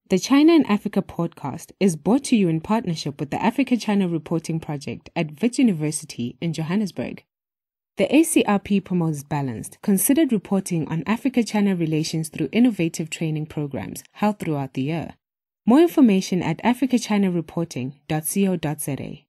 The China and Africa podcast is brought to you in partnership with the Africa-China Reporting Project at Wits University in Johannesburg. The ACRP promotes balanced, considered reporting on Africa-China relations through innovative training programs held throughout the year. More information at africachinareporting.co.za.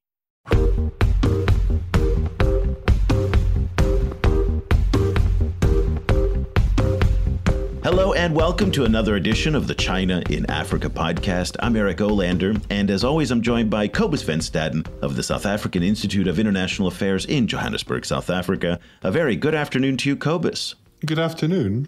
Hello and welcome to another edition of the China in Africa podcast. I'm Eric Olander, and as always, I'm joined by Cobus Van Staden of the South African Institute of International Affairs in Johannesburg, South Africa. A very good afternoon to you, Cobus. Good afternoon.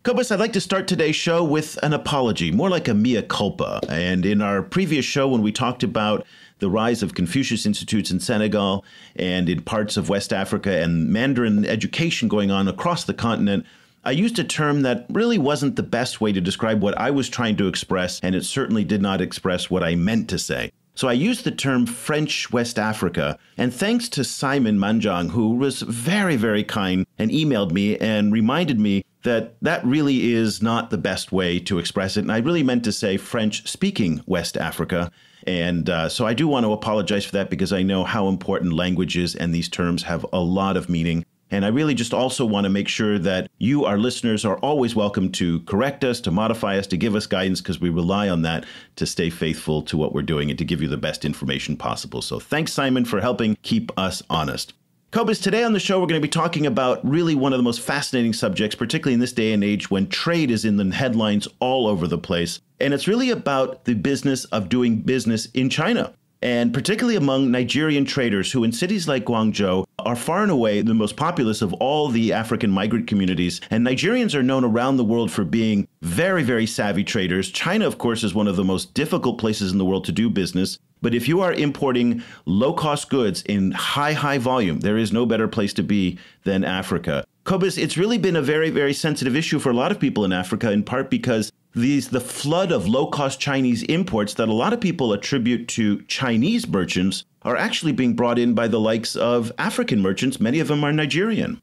Cobus, I'd like to start today's show with an apology, more like a mea culpa. And in our previous show, when we talked about the rise of Confucius Institutes in Senegal and in parts of West Africa and Mandarin education going on across the continent, I used a term that really wasn't the best way to describe what I was trying to express, and it certainly did not express what I meant to say. So I used the term French West Africa, and thanks to Simon Manjang, who was very, very kind and emailed me and reminded me that that really is not the best way to express it. And I really meant to say French-speaking West Africa. And so I do want to apologize for that because I know how important language is, and these terms have a lot of meaning. And I really just also want to make sure that you, our listeners, are always welcome to correct us, to modify us, to give us guidance, because we rely on that to stay faithful to what we're doing and to give you the best information possible. So thanks, Simon, for helping keep us honest. Cobus, today on the show, we're going to be talking about really one of the most fascinating subjects, particularly in this day and age when trade is in the headlines all over the place. And it's really about the business of doing business in China, and particularly among Nigerian traders who in cities like Guangzhou are far and away the most populous of all the African migrant communities. And Nigerians are known around the world for being very, very savvy traders. China, of course, is one of the most difficult places in the world to do business. But if you are importing low-cost goods in high volume, there is no better place to be than Africa. Cobus, it's really been a very, very sensitive issue for a lot of people in Africa, in part because the flood of low-cost Chinese imports that a lot of people attribute to Chinese merchants are actually being brought in by the likes of African merchants. Many of them are Nigerian.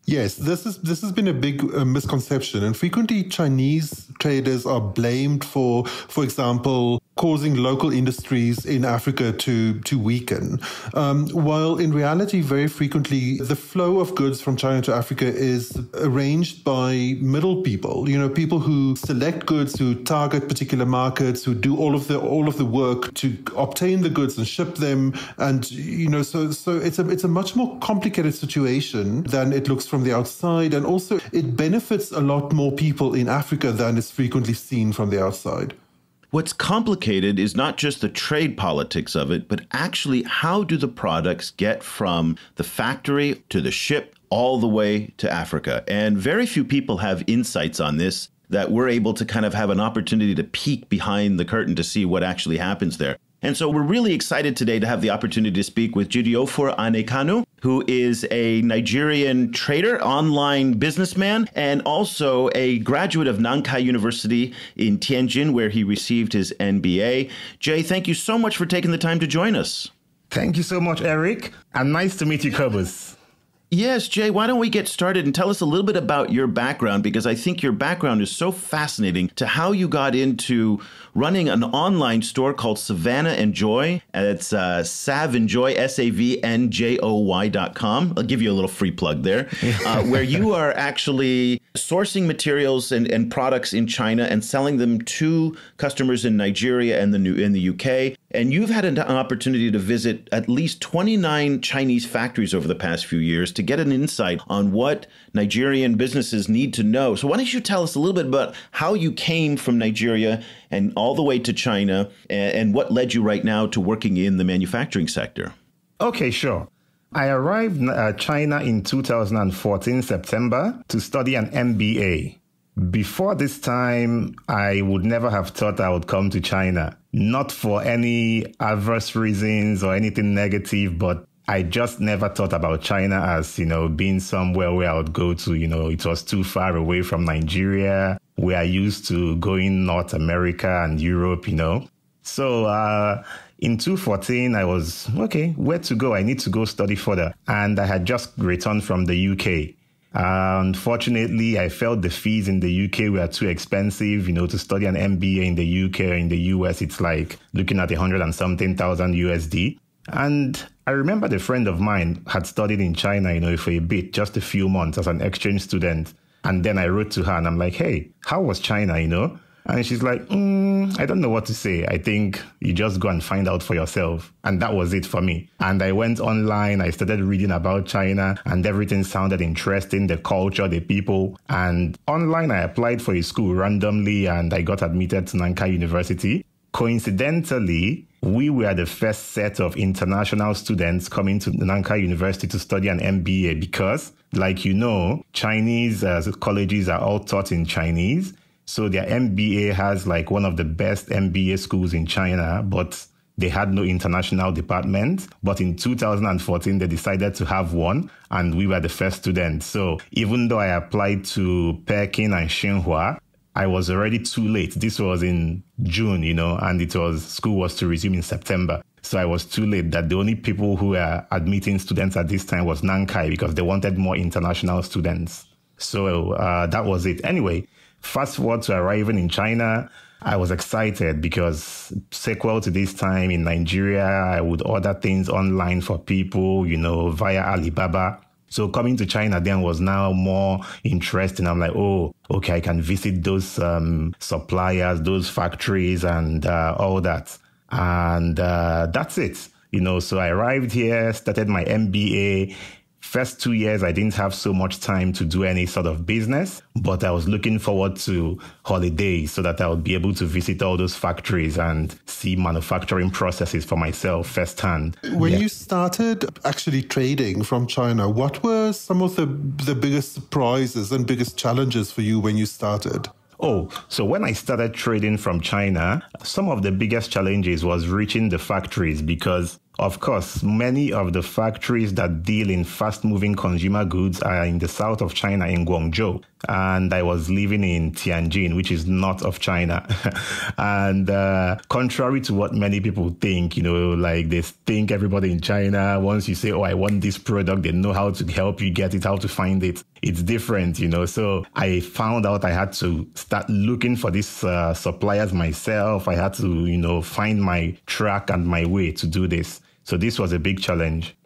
Yes, this has been a big misconception, and frequently Chinese traders are blamed for example, causing local industries in Africa to weaken. While in reality, very frequently, the flow of goods from China to Africa is arranged by middle people. People who select goods, who target particular markets, who do all of the work to obtain the goods and ship them. And so it's a much more complicated situation than it looks from the outside, and also it benefits a lot more people in Africa than is frequently seen from the outside. What's complicated is not just the trade politics of it, but actually how do the products get from the factory to the ship all the way to Africa? And very few people have insights on this that we're able to kind of have an opportunity to peek behind the curtain to see what actually happens there. And so we're really excited today to have the opportunity to speak with Jidiofor Anekanu, who is a Nigerian trader, online businessman, and also a graduate of Nankai University in Tianjin, where he received his MBA. Jay, thank you so much for taking the time to join us. Thank you so much, Eric. And nice to meet you, Cobus. Yes, Jay, why don't we get started and tell us a little bit about your background, because I think your background is so fascinating to how you got into running an online store called Savannah and Joy. It's SavNjoy, SavNjoy.com. I'll give you a little free plug there, where you are actually sourcing materials and products in China and selling them to customers in Nigeria and in the UK. And you've had an opportunity to visit at least 29 Chinese factories over the past few years to get an insight on what Nigerian businesses need to know. So why don't you tell us a little bit about how you came from Nigeria and all the way to China, and what led you right now to working in the manufacturing sector? Okay, sure. I arrived in China in 2014, September, to study an MBA. Before this time, I would never have thought I would come to China. Not for any adverse reasons or anything negative, but I just never thought about China as, being somewhere where I would go to. It was too far away from Nigeria, where I used to going North America and Europe, So in 2014, I was, okay, where to go? I need to go study further. And I had just returned from the UK. Unfortunately, I felt the fees in the UK were too expensive. To study an MBA in the UK or in the US, it's like looking at 100 and something thousand USD. And I remember a friend of mine had studied in China, for a bit, just a few months as an exchange student. And then I wrote to her and I'm like, hey, how was China, And she's like, I don't know what to say. I think you just go and find out for yourself. And that was it for me. And I went online. I started reading about China and everything sounded interesting, the culture, the people. And online, I applied for a school randomly and I got admitted to Ankara University. Coincidentally, we were the first set of international students coming to Ankara University to study an MBA because, like Chinese colleges are all taught in Chinese. So their MBA has like one of the best MBA schools in China, but they had no international department. But in 2014, they decided to have one, and we were the first students. So even though I applied to Peking and Xinhua, I was already too late. This was in June, and school was to resume in September. So I was too late that the only people who were admitting students at this time was Nankai because they wanted more international students. So that was it. Anyway, fast forward to arriving in China, I was excited because sequel to this time in Nigeria, I would order things online for people, via Alibaba. So coming to China then was now more interesting. I'm like, oh, okay, I can visit those suppliers, those factories and all that. And that's it. So I arrived here, started my MBA. First 2 years, I didn't have so much time to do any sort of business, but I was looking forward to holidays so that I would be able to visit all those factories and see manufacturing processes for myself firsthand. When you started actually trading from China, what were some of the biggest surprises and biggest challenges for you when you started? Oh, so when I started trading from China, some of the biggest challenges was reaching the factories because, of course, many of the factories that deal in fast-moving consumer goods are in the south of China in Guangzhou. And I was living in Tianjin, which is north of China. And contrary to what many people think, like they think everybody in China, once you say, oh, I want this product, they know how to help you get it, how to find it. It's different, So I found out I had to start looking for these suppliers myself. I had to, find my track and my way to do this. So this was a big challenge.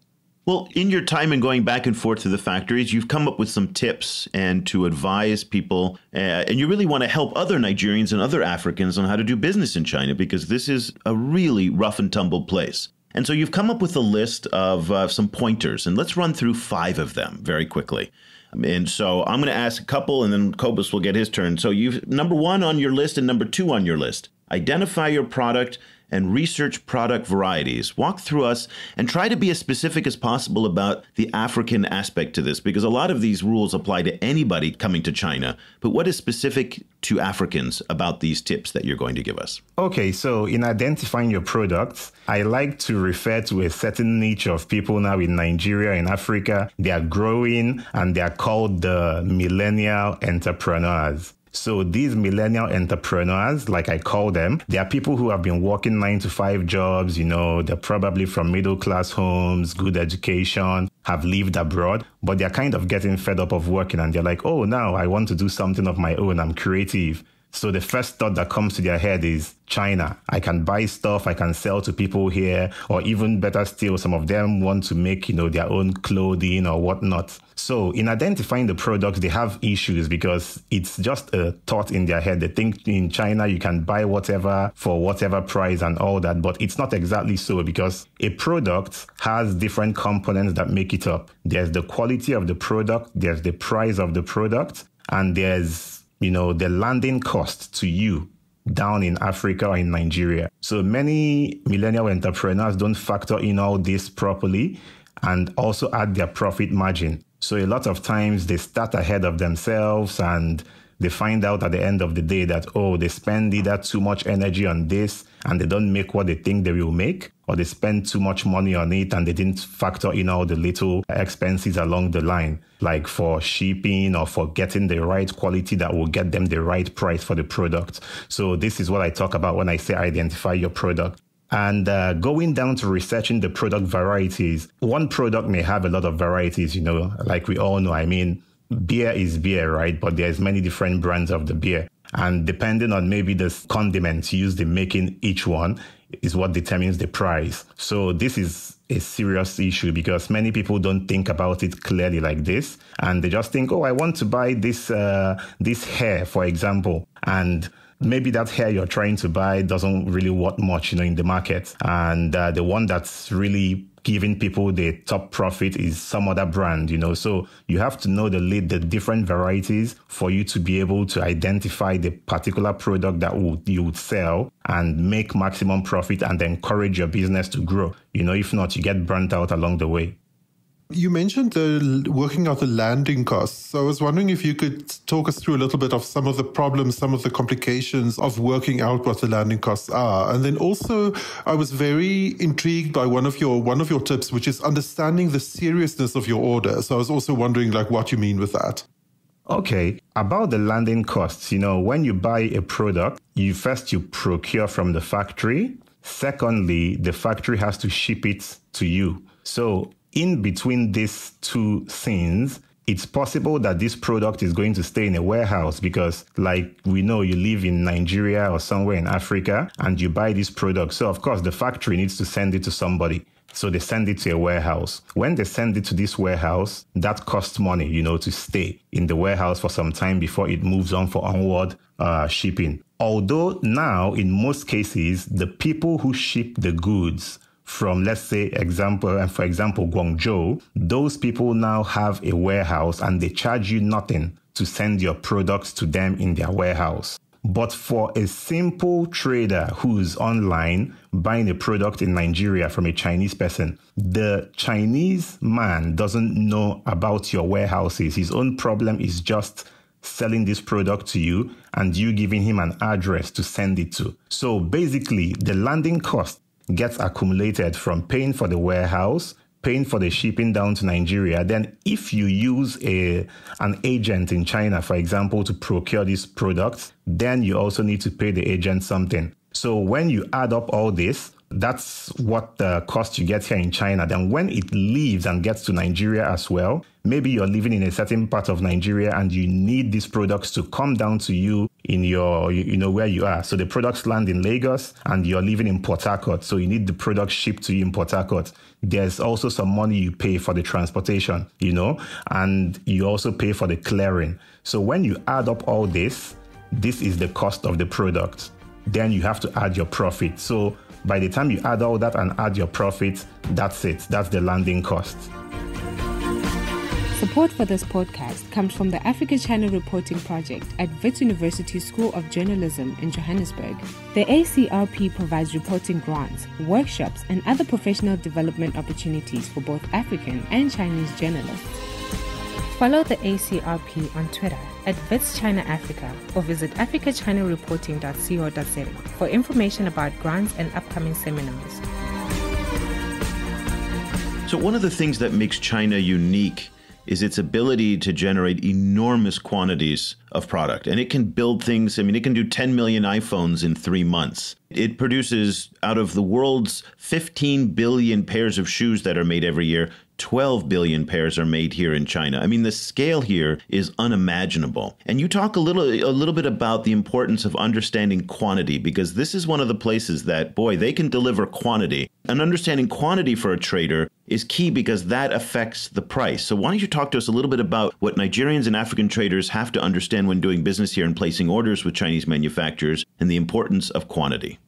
Well, in your time and going back and forth to the factories, you've come up with some tips and to advise people. And you really want to help other Nigerians and other Africans on how to do business in China, because this is a really rough and tumble place. And so you've come up with a list of some pointers, and let's run through 5 of them very quickly. And so I'm going to ask a couple, and then Cobus will get his turn. So you've number 1 on your list and number 2 on your list. Identify your product and research product varieties. Walk through us and try to be as specific as possible about the African aspect to this, because a lot of these rules apply to anybody coming to China. But what is specific to Africans about these tips that you're going to give us? Okay, so in identifying your products, I like to refer to a certain niche of people now in Nigeria, in Africa. They are growing and they are called the Millenia Enterpreneurs. So these millennial entrepreneurs, like I call them, they are people who have been working 9-to-5 jobs. They're probably from middle-class homes, good education, have lived abroad, but they're kind of getting fed up of working and they're like, oh, now I want to do something of my own. I'm creative. So the first thought that comes to their head is China. I can buy stuff, I can sell to people here, or even better still, some of them want to make, their own clothing or whatnot. So in identifying the products, they have issues because it's just a thought in their head. They think in China, you can buy whatever for whatever price and all that, but it's not exactly so because a product has different components that make it up. There's the quality of the product, there's the price of the product, and there's the landing cost to you down in Africa or in Nigeria. So many millennial entrepreneurs don't factor in all this properly and also add their profit margin. So a lot of times they start ahead of themselves and they find out at the end of the day that, oh, they spend either too much energy on this and they don't make what they think they will make, or they spend too much money on it and they didn't factor in all the little expenses along the line, like for shipping or for getting the right quality that will get them the right price for the product. So this is what I talk about when I say identify your product. And going down to researching the product varieties, one product may have a lot of varieties, like we all know. beer is beer, right? But there's many different brands of the beer. And depending on maybe the condiments used in making each one is what determines the price. So this is a serious issue because many people don't think about it clearly like this. And they just think, oh, I want to buy this hair, for example. And maybe that hair you're trying to buy doesn't really worth much, in the market. And the one that's really giving people the top profit is some other brand, So you have to know the different varieties for you to be able to identify the particular product that you would sell and make maximum profit and encourage your business to grow. If not, you get burnt out along the way. You mentioned working out the landing costs. So I was wondering if you could talk us through a little bit of some of the problems, some of the complications of working out what the landing costs are. And then also, I was very intrigued by one of your tips, which is understanding the seriousness of your order. So I was also wondering what you mean with that. Okay, about the landing costs, when you buy a product, you procure from the factory. Secondly, the factory has to ship it to you. So in between these two scenes, it's possible that this product is going to stay in a warehouse because, like we know, you live in Nigeria or somewhere in Africa and you buy this product. So, of course, the factory needs to send it to somebody. So they send it to a warehouse. When they send it to this warehouse, that costs money, to stay in the warehouse for some time before it moves on for onward shipping. Although now, in most cases, the people who ship the goods from, let's say, for example, Guangzhou, those people now have a warehouse and they charge you nothing to send your products to them in their warehouse. But for a simple trader who's online buying a product in Nigeria from a Chinese person, the Chinese man doesn't know about your warehouses. His own problem is just selling this product to you and you giving him an address to send it to. So basically, the landing cost gets accumulated from paying for the warehouse, paying for the shipping down to Nigeria. Then if you use an agent in China, for example, to procure these products, then you also need to pay the agent something. So when you add up all this, that's what the cost you get here in China. Then when it leaves and gets to Nigeria as well, maybe you're living in a certain part of Nigeria and you need these products to come down to you in your, where you are. So the products land in Lagos and you're living in Port Harcourt. So you need the products shipped to you in Port Harcourt. There's also some money you pay for the transportation, and you also pay for the clearing. So when you add up all this is the cost of the product. Then you have to add your profit. So by the time you add all that and add your profit, that's it. That's the landing cost. Support for this podcast comes from the Africa-China Reporting Project at Wits University School of Journalism in Johannesburg. The ACRP provides reporting grants, workshops, and other professional development opportunities for both African and Chinese journalists. Follow the ACRP on Twitter at Wits China Africa or visit africachinareporting.co.za for information about grants and upcoming seminars. So one of the things that makes China unique is its ability to generate enormous quantities of product. And it can build things, it can do 10 million iPhones in 3 months. It produces, out of the world's 15 billion pairs of shoes that are made every year, 12 billion pairs are made here in China. The scale here is unimaginable. And you talk a little bit about the importance of understanding quantity, because this is one of the places that, they can deliver quantity. And understanding quantity for a trader is key because that affects the price. So why don't you talk to us a little bit about what Nigerians and African traders have to understand when doing business here and placing orders with Chinese manufacturers and the importance of quantity.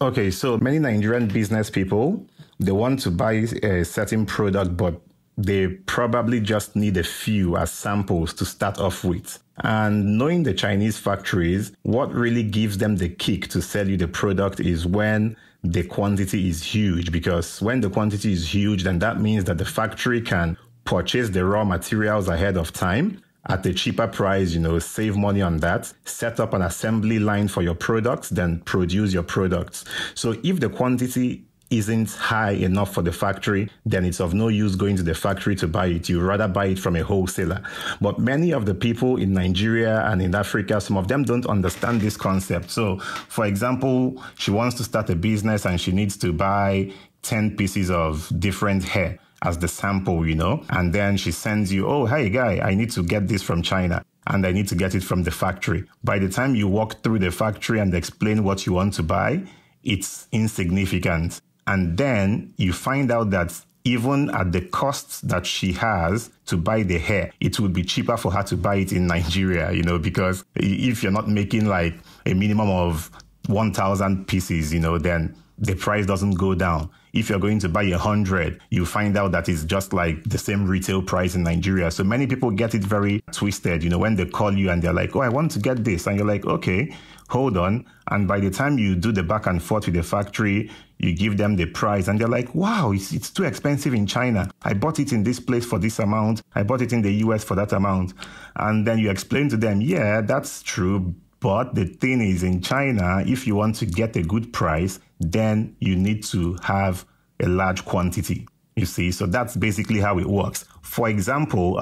Okay, so many Nigerian business people, they want to buy a certain product, but they probably just need a few as samples to start off with. And knowing the Chinese factories, what really gives them the kick to sell you the product is when the quantity is huge. Because when the quantity is huge, then that means that the factory can purchase the raw materials ahead of time at a cheaper price, save money on that, set up an assembly line for your products, then produce your products. So if the quantity isn't high enough for the factory, then it's of no use going to the factory to buy it. You'd rather buy it from a wholesaler. But many of the people in Nigeria and in Africa, some of them don't understand this concept. So, for example, she wants to start a business and she needs to buy 10 pieces of different hair. as the sample, and then she sends you, oh, hey, guy, I need to get this from China and I need to get it from the factory. By the time you walk through the factory and explain what you want to buy, it's insignificant. And then you find out that even at the costs that she has to buy the hair, it would be cheaper for her to buy it in Nigeria, because if you're not making like a minimum of 1,000 pieces, then the price doesn't go down. If you're going to buy 100, you find out that it's just like the same retail price in Nigeria. So many people get it very twisted, when they call you and they're like, oh, I want to get this. And you're like, okay, hold on. And by the time you do the back and forth with the factory, you give them the price and they're like, wow, it's too expensive in China. I bought it in this place for this amount. I bought it in the US for that amount. And then you explain to them, yeah, that's true. But the thing is, in China, if you want to get a good price, then you need to have a large quantity, you see. So that's basically how it works. For example,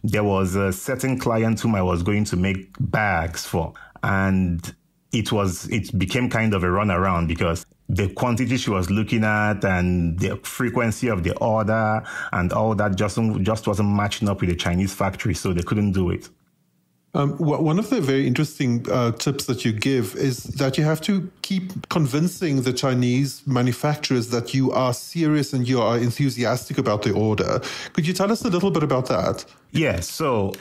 there was a certain client whom I was going to make bags for, and it became kind of a runaround because the quantity she was looking at and the frequency of the order and all that just wasn't matching up with the Chinese factory, so they couldn't do it. One of the very interesting tips that you give is that you have to keep convincing the Chinese manufacturers that you are serious and you are enthusiastic about the order. Could you tell us a little bit about that? Yeah, so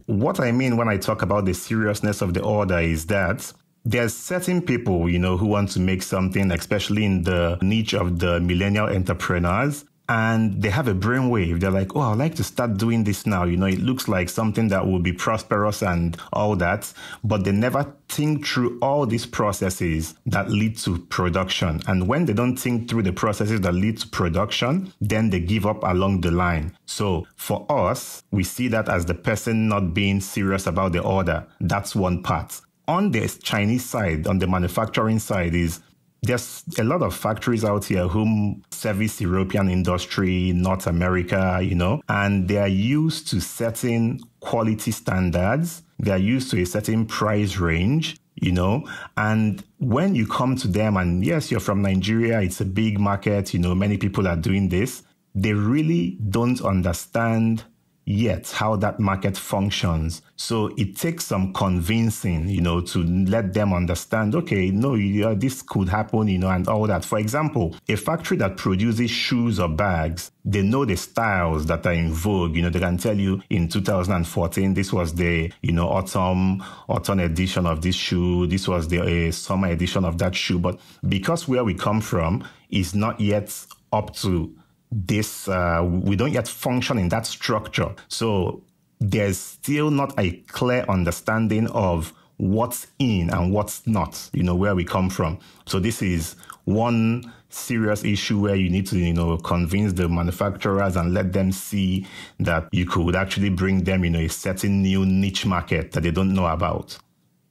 what I mean when I talk about the seriousness of the order is that there's certain people, who want to make something, especially in the niche of the Millenia Enterpreneurs, and they have a brainwave. They're like, oh, I'd like to start doing this now. It looks like something that will be prosperous and all that. But they never think through all these processes that lead to production. And when they don't think through the processes that lead to production, then they give up along the line. So for us, we see that as the person not being serious about the order. That's one part. On the Chinese side, on the manufacturing side, there's a lot of factories out here whom service European industry, North America, and they are used to certain quality standards. They are used to a certain price range, and when you come to them and yes, you're from Nigeria, it's a big market, many people are doing this. They really don't understand yet how that market functions. So it takes some convincing, to let them understand, okay, no, this could happen, and all that. For example, a factory that produces shoes or bags, they know the styles that are in vogue. They can tell you in 2014, this was the, autumn edition of this shoe. This was the summer edition of that shoe. But because where we come from is not yet up to this, we don't yet function in that structure. So there's still not a clear understanding of what's in and what's not, where we come from. So this is one serious issue where you need to, convince the manufacturers and let them see that you could actually bring them, a certain new niche market that they don't know about.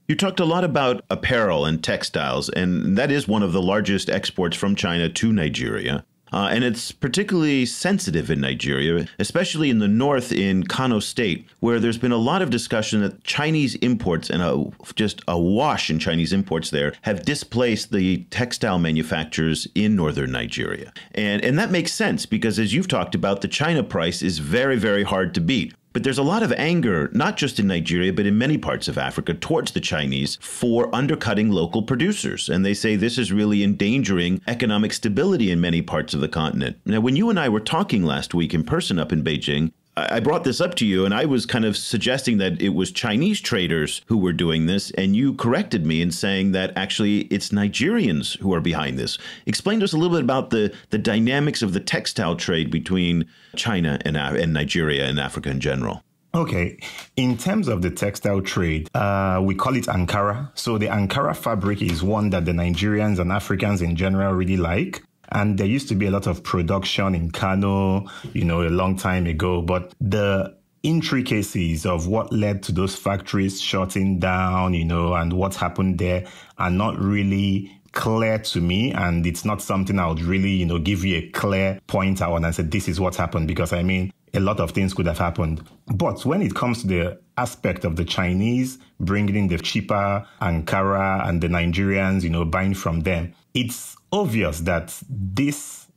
You talked a lot about apparel and textiles, and that is one of the largest exports from China to Nigeria. And it's particularly sensitive in Nigeria, especially in the north in Kano State, where there's been a lot of discussion that Chinese imports and just a wash in Chinese imports there have displaced the textile manufacturers in northern Nigeria. And that makes sense because, as you've talked about, the China price is very, very hard to beat. But there's a lot of anger, not just in Nigeria, but in many parts of Africa towards the Chinese for undercutting local producers. And they say this is really endangering economic stability in many parts of the continent. Now, when you and I were talking last week in person up in Beijing, I brought this up to you and I was kind of suggesting that it was Chinese traders who were doing this. And you corrected me in saying that actually it's Nigerians who are behind this. Explain to us a little bit about the dynamics of the textile trade between China and Nigeria and Africa in general. Okay. In terms of the textile trade, we call it Ankara. So the Ankara fabric is one that the Nigerians and Africans in general really like. And there used to be a lot of production in Kano, a long time ago. But the intricacies of what led to those factories shutting down, and what happened there are not really clear to me. And it's not something I would really, give you a clear point out and say, this is what happened. Because a lot of things could have happened. But when it comes to the aspect of the Chinese bringing in the cheaper Ankara and the Nigerians, buying from them, it's obvious that this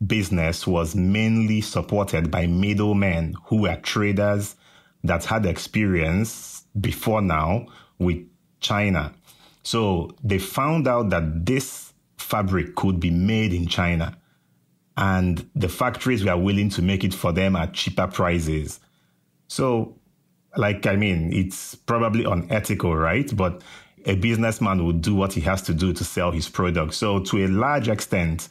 business was mainly supported by middlemen who were traders that had experience before now with China. So they found out that this fabric could be made in China, and the factories were willing to make it for them at cheaper prices. So, it's probably unethical, right? But a businessman will do what he has to do to sell his product. So to a large extent,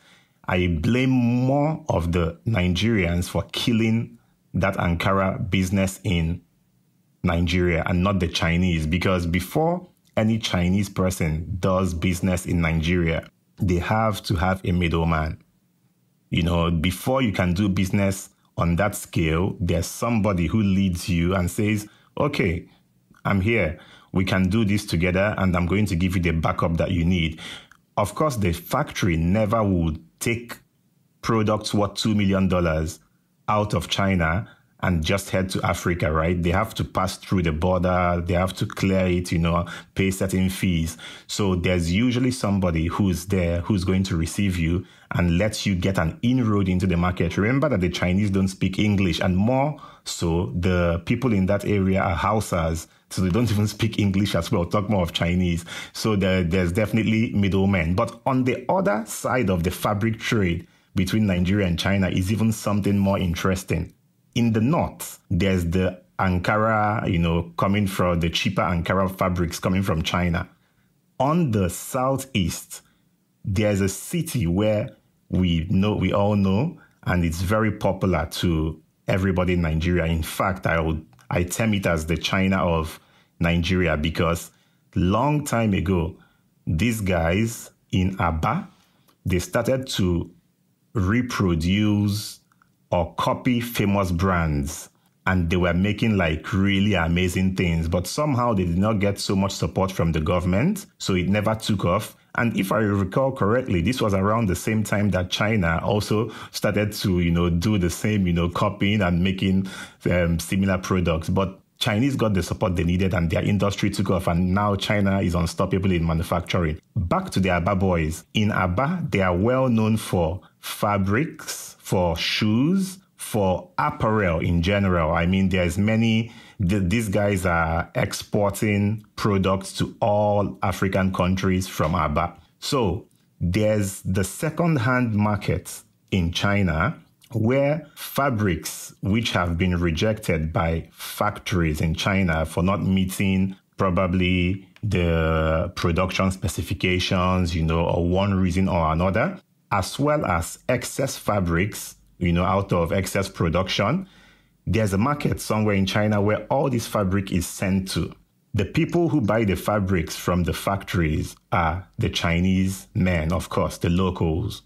I blame more of the Nigerians for killing that Ankara business in Nigeria and not the Chinese, because before any Chinese person does business in Nigeria, they have to have a middleman. Before you can do business on that scale, there's somebody who leads you and says, okay, I'm here. We can do this together, and I'm going to give you the backup that you need. Of course, the factory never would take products worth $2 million out of China and just head to Africa, right? They have to pass through the border. They have to clear it, pay certain fees. So there's usually somebody who's there, who's going to receive you and let you get an inroad into the market. Remember that the Chinese don't speak English, and more so, the people in that area are Hausas, so they don't even speak English as well, talk more of Chinese. So there's definitely middlemen. But on the other side of the fabric trade between Nigeria and China is even something more interesting. In the north, there's the Ankara, coming from the cheaper Ankara fabrics coming from China. On the southeast, there's a city where we all know, and it's very popular to everybody in Nigeria. In fact, I term it as the China of Nigeria, because long time ago, these guys in Aba, they started to reproduce or copy famous brands, and they were making really amazing things, but somehow they did not get so much support from the government, so it never took off. And if I recall correctly, this was around the same time that China also started to, do the same, copying and making similar products. But Chinese got the support they needed, and their industry took off, and now China is unstoppable in manufacturing. Back to the Aba boys. In Aba, they are well known for fabrics, for shoes, for apparel in general. There's many, these guys are exporting products to all African countries from Aba. So there's the second-hand market in China where fabrics which have been rejected by factories in China for not meeting probably the production specifications, or one reason or another, as well as excess fabrics, out of excess production, there's a market somewhere in China where all this fabric is sent to. The people who buy the fabrics from the factories are the Chinese men, of course, the locals.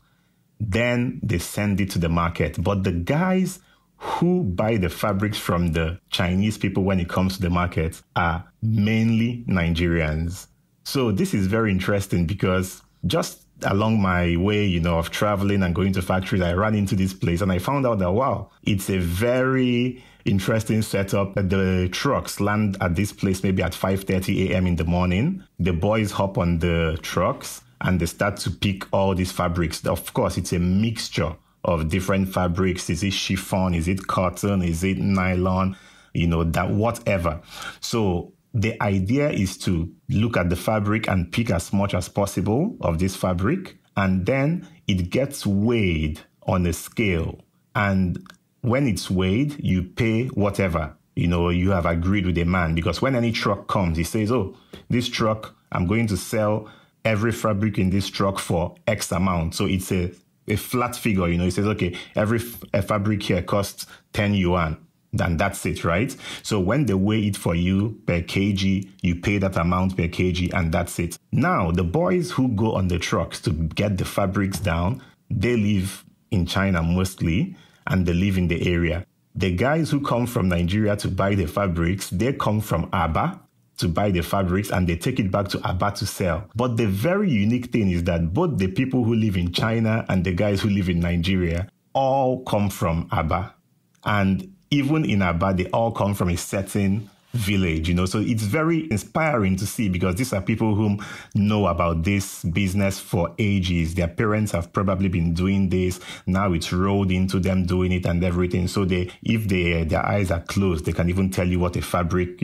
Then they send it to the market. But the guys who buy the fabrics from the Chinese people when it comes to the market are mainly Nigerians. So this is very interesting, because just along my way, of traveling and going to factories, I ran into this place and I found out that, wow, it's a very interesting setup. The trucks land at this place maybe at 5:30 a.m. in the morning. The boys hop on the trucks and they start to pick all these fabrics. Of course, it's a mixture of different fabrics. Is it chiffon? Is it cotton? Is it nylon? That whatever. So the idea is to look at the fabric and pick as much as possible of this fabric, and then it gets weighed on a scale. And when it's weighed, you pay whatever, you have agreed with a man. Because when any truck comes, he says, oh, this truck, I'm going to sell every fabric in this truck for X amount. So it's a flat figure, he says, okay, every fabric here costs 10 yuan. And that's it, right? So when they weigh it for you per kg, you pay that amount per kg, and that's it. Now, the boys who go on the trucks to get the fabrics down, they live in China mostly, and they live in the area. The guys who come from Nigeria to buy the fabrics, they come from Aba to buy the fabrics, and they take it back to Aba to sell. But the very unique thing is that both the people who live in China and the guys who live in Nigeria all come from Aba. And even in Aba, they all come from a certain village, So it's very inspiring to see, because these are people who know about this business for ages. Their parents have probably been doing this. Now it's rolled into them doing it and everything. So if their eyes are closed, they can even tell you what a fabric,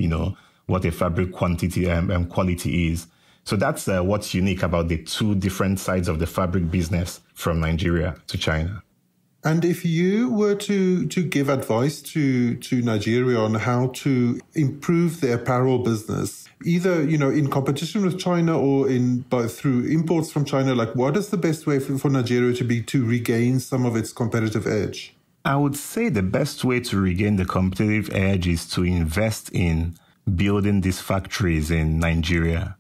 what a fabric quantity and quality is. So that's what's unique about the two different sides of the fabric business from Nigeria to China. And if you were to give advice to Nigeria on how to improve their apparel business, either, in competition with China or through imports from China, what is the best way for Nigeria to regain some of its competitive edge? I would say the best way to regain the competitive edge is to invest in building these factories in Nigeria.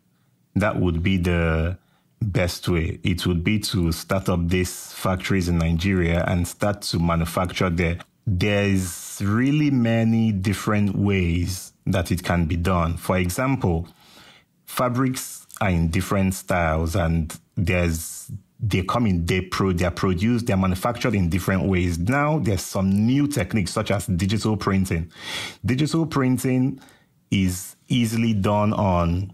That would be the best way. It would be to start up these factories in Nigeria and start to manufacture there. There's really many different ways that it can be done. For example, fabrics are in different styles, and they're manufactured in different ways. Now there's some new techniques such as digital printing. Digital printing is easily done on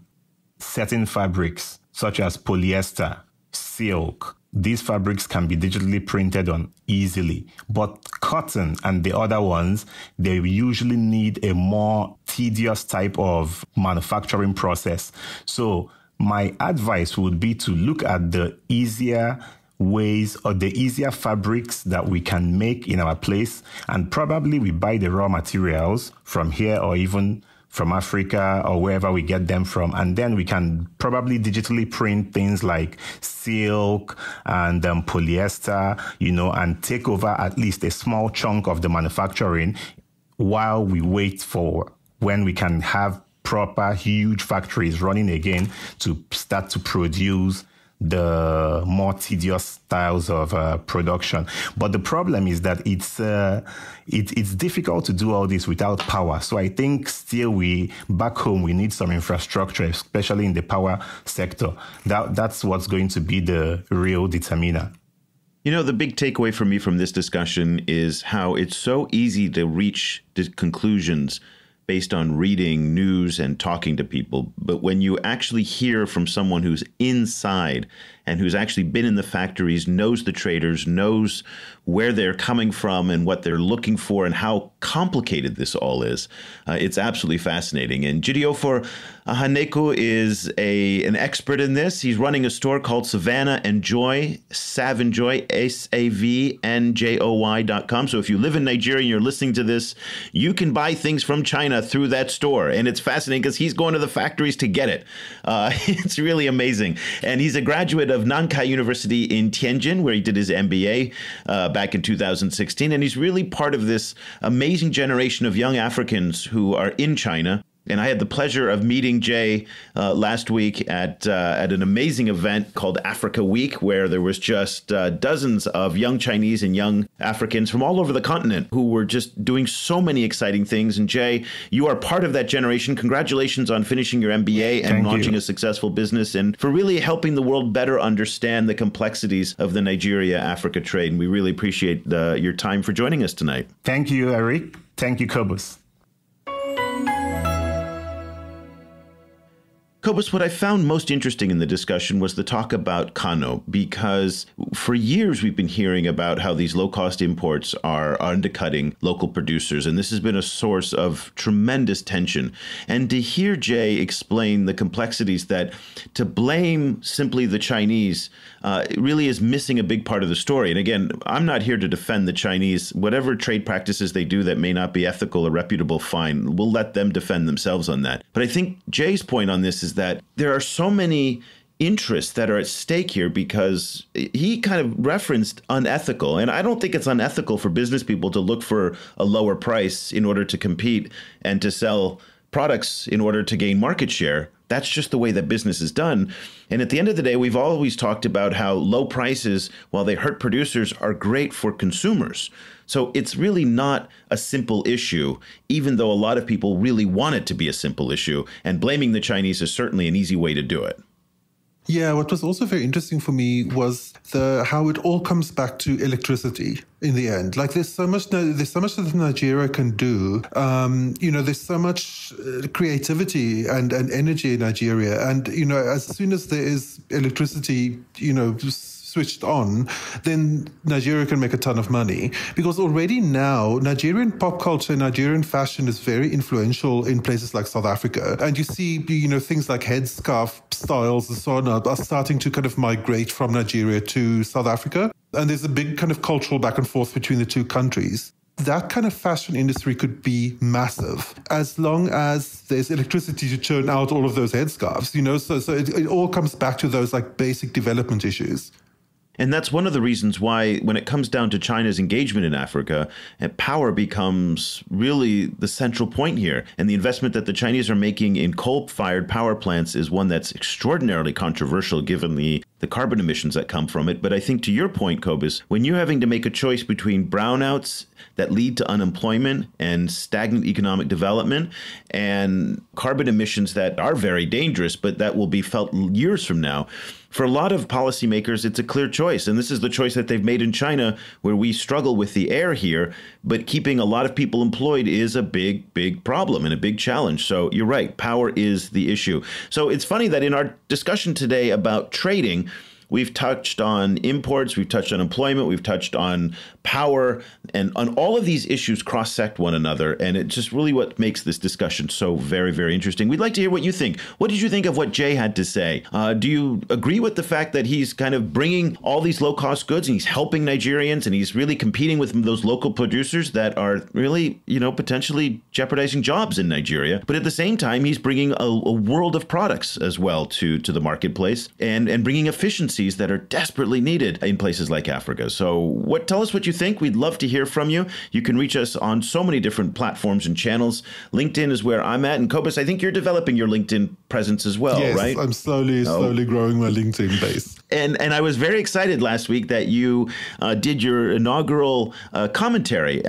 certain fabrics, such as polyester, silk. These fabrics can be digitally printed on easily. But cotton and the other ones, they usually need a more tedious type of manufacturing process. So my advice would be to look at the easier ways or the easier fabrics that we can make in our place. And probably we buy the raw materials from here or even from Africa or wherever we get them from. And then we can probably digitally print things like silk and polyester, and take over at least a small chunk of the manufacturing while we wait for when we can have proper huge factories running again to start to produce the more tedious styles of production. But the problem is that it's difficult to do all this without power. So I think still back home, we need some infrastructure, especially in the power sector. That's what's going to be the real determiner. The big takeaway for me from this discussion is how it's so easy to reach conclusions based on reading news and talking to people. But when you actually hear from someone who's inside and who's actually been in the factories, knows the traders, knows where they're coming from and what they're looking for and how complicated this all is, it's absolutely fascinating. And Jidiofor Haneko is an expert in this. He's running a store called Savannah and Joy, Savanjoy, SAVNJOY.com. So if you live in Nigeria and you're listening to this, you can buy things from China through that store. And it's fascinating because he's going to the factories to get it. It's really amazing. And he's a graduate of Nankai University in Tianjin, where he did his MBA back in 2016. And he's really part of this amazing generation of young Africans who are in China. And I had the pleasure of meeting Jay last week at an amazing event called Africa Week, where there was just dozens of young Chinese and young Africans from all over the continent who were just doing so many exciting things. And Jay, you are part of that generation. Congratulations on finishing your MBA and launching a successful business, and for really helping the world better understand the complexities of the Nigeria-Africa trade. And we really appreciate your time for joining us tonight. Thank you, Eric. Thank you, Cobus. Cobus, what I found most interesting in the discussion was the talk about Kano, because for years we've been hearing about how these low-cost imports are undercutting local producers, and this has been a source of tremendous tension. And to hear Jay explain the complexities, that to blame simply the Chinese really is missing a big part of the story. And again, I'm not here to defend the Chinese. Whatever trade practices they do that may not be ethical or reputable, fine. We'll let them defend themselves on that. But I think Jay's point on this is that there are so many interests that are at stake here, because he kind of referenced unethical. And I don't think it's unethical for business people to look for a lower price in order to compete and to sell products in order to gain market share. That's just the way that business is done. And at the end of the day, we've always talked about how low prices, while they hurt producers, are great for consumers. So it's really not a simple issue, even though a lot of people really want it to be a simple issue. And blaming the Chinese is certainly an easy way to do it. Yeah, what was also very interesting for me was how it all comes back to electricity in the end. Like there's so much that Nigeria can do. There's so much creativity and energy in Nigeria. And, as soon as there is electricity, switched on, then Nigeria can make a ton of money. Because already now, Nigerian pop culture, Nigerian fashion is very influential in places like South Africa. And you see, things like headscarf styles and so on are starting to kind of migrate from Nigeria to South Africa. And there's a big kind of cultural back and forth between the two countries. That kind of fashion industry could be massive as long as there's electricity to churn out all of those headscarves, so it all comes back to those like basic development issues. And that's one of the reasons why, when it comes down to China's engagement in Africa, power becomes really the central point here. And the investment that the Chinese are making in coal-fired power plants is one that's extraordinarily controversial given the carbon emissions that come from it. But I think to your point, Cobus, when you're having to make a choice between brownouts that lead to unemployment and stagnant economic development and carbon emissions that are very dangerous, but that will be felt years from now, for a lot of policymakers, it's a clear choice. And this is the choice that they've made in China, where we struggle with the air here. But keeping a lot of people employed is a big, big problem and a big challenge. So you're right. Power is the issue. So it's funny that in our discussion today about trading, we've touched on imports, we've touched on employment, we've touched on power, and on all of these issues cross-sect one another. And it's just really what makes this discussion so very, very interesting. We'd like to hear what you think. What did you think of what Jay had to say? Do you agree with the fact that he's kind of bringing all these low-cost goods and he's helping Nigerians and he's really competing with those local producers that are really, potentially jeopardizing jobs in Nigeria? But at the same time, he's bringing a world of products as well to the marketplace and bringing efficiency that are desperately needed in places like Africa. So tell us what you think. We'd love to hear from you. You can reach us on so many different platforms and channels. LinkedIn is where I'm at. And Cobus, I think you're developing your LinkedIn presence as well, yes, right? I'm slowly growing my LinkedIn base. And I was very excited last week that you did your inaugural commentary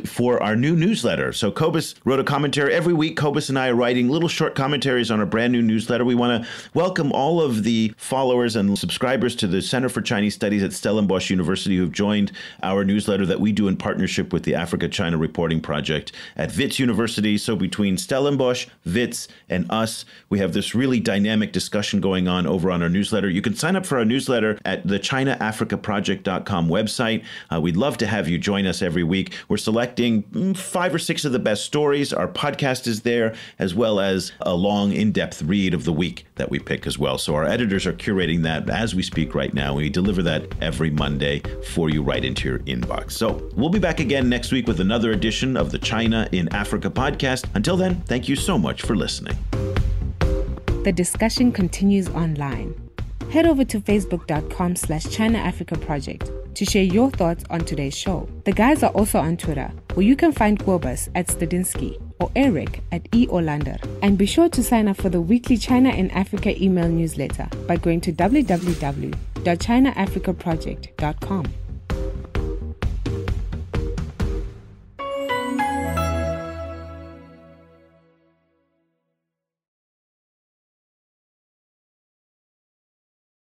for our new newsletter. So Cobus wrote a commentary every week. Cobus and I are writing little short commentaries on our brand new newsletter. We want to welcome all of the followers and subscribers to the Center for Chinese Studies at Stellenbosch University who've joined our newsletter that we do in partnership with the Africa-China Reporting Project at Wits University. So between Stellenbosch, Wits, and us, we have this really dynamic discussion going on over on our newsletter. You can sign up for our newsletter at the ChinaAfricaProject.com website. We'd love to have you join us every week. We're selecting 5 or 6 of the best stories. Our podcast is there, as well as a long, in-depth read of the week that we pick as well. So our editors are curating that as we speak right now. We deliver that every Monday for you right into your inbox. So we'll be back again next week with another edition of the China in Africa podcast. Until then, thank you so much for listening. The discussion continues online. Head over to facebook.com/China Africa Project to share your thoughts on today's show. The guys are also on Twitter, where you can find Gwobus at Stadinsky or Eric at E. Olander. And be sure to sign up for the weekly China in Africa email newsletter by going to www.ChinaAfricaProject.com.